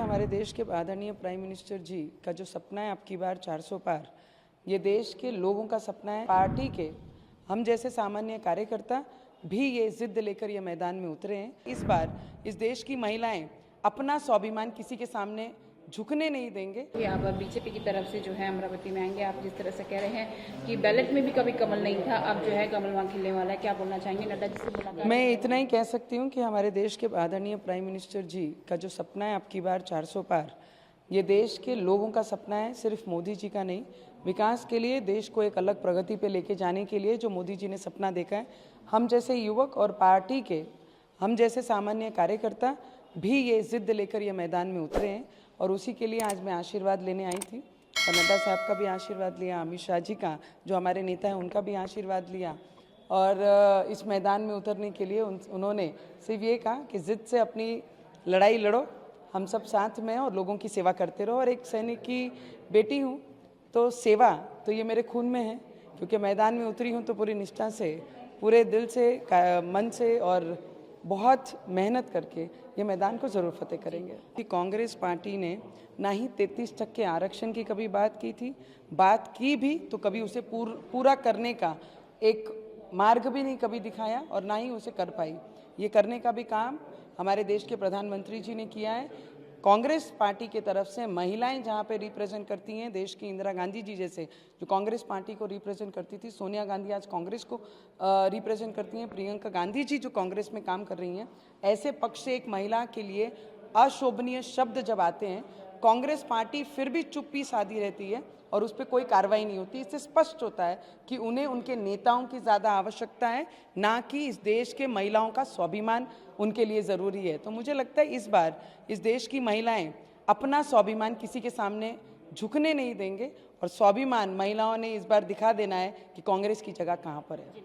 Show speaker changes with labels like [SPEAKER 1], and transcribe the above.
[SPEAKER 1] हमारे देश के आदरणीय प्राइम मिनिस्टर जी का जो सपना है आपकी बार 400 पार, ये देश के लोगों का सपना है। पार्टी के हम जैसे सामान्य कार्यकर्ता भी ये जिद लेकर ये मैदान में उतरे हैं। इस बार इस देश की महिलाएं अपना स्वाभिमान किसी के सामने झुकने नहीं देंगे।
[SPEAKER 2] कि आप बीजेपी की तरफ से जो है अमरावती में आएंगे, आप जिस तरह से कह रहे हैं कि बैलेट में भी कभी कमल नहीं था, अब जो है कमल वहाँ खिलने वाला है, क्या बोलना चाहेंगे? नड्डा जी से मुलाकात।
[SPEAKER 1] मैं इतना ही कह सकती हूँ कि हमारे देश के आदरणीय प्राइम मिनिस्टर जी का जो सपना है आपकी बार 400 पार, ये देश के लोगों का सपना है, सिर्फ मोदी जी का नहीं। विकास के लिए, देश को एक अलग प्रगति पे लेके जाने के लिए जो मोदी जी ने सपना देखा है, हम जैसे युवक और पार्टी के हम जैसे सामान्य कार्यकर्ता भी ये जिद लेकर ये मैदान में उतरे हैं। और उसी के लिए आज मैं आशीर्वाद लेने आई थी और नड्डा साहब का भी आशीर्वाद लिया, अमित शाह जी का जो हमारे नेता हैं उनका भी आशीर्वाद लिया। और इस मैदान में उतरने के लिए उन्होंने सिर्फ ये कहा कि जिद से अपनी लड़ाई लड़ो, हम सब साथ में हैं और लोगों की सेवा करते रहो। और एक सैनिक की बेटी हूँ तो सेवा तो ये मेरे खून में है, क्योंकि मैदान में उतरी हूँ तो पूरी निष्ठा से, पूरे दिल से, मन से और बहुत मेहनत करके ये मैदान को ज़रूर फतेह करेंगे। कि कांग्रेस पार्टी ने ना ही 33% आरक्षण की कभी बात की थी, बात की भी तो कभी उसे पूरा करने का एक मार्ग भी नहीं कभी दिखाया और ना ही उसे कर पाई। ये करने का भी काम हमारे देश के प्रधानमंत्री जी ने किया है। कांग्रेस पार्टी के तरफ से महिलाएं जहां पे रिप्रेजेंट करती हैं, देश की इंदिरा गांधी जी जैसे जो कांग्रेस पार्टी को रिप्रेजेंट करती थी, सोनिया गांधी आज कांग्रेस को रिप्रेजेंट करती हैं, प्रियंका गांधी जी जो कांग्रेस में काम कर रही हैं, ऐसे पक्ष से एक महिला के लिए अशोभनीय शब्द जब आते हैं, कांग्रेस पार्टी फिर भी चुप्पी साधी रहती है और उस पर कोई कार्रवाई नहीं होती। इससे स्पष्ट होता है कि उन्हें उनके नेताओं की ज़्यादा आवश्यकता है, ना कि इस देश के महिलाओं का स्वाभिमान उनके लिए ज़रूरी है। तो मुझे लगता है इस बार इस देश की महिलाएं अपना स्वाभिमान किसी के सामने झुकने नहीं देंगे और स्वाभिमान महिलाओं ने इस बार दिखा देना है कि कांग्रेस की जगह कहाँ पर है।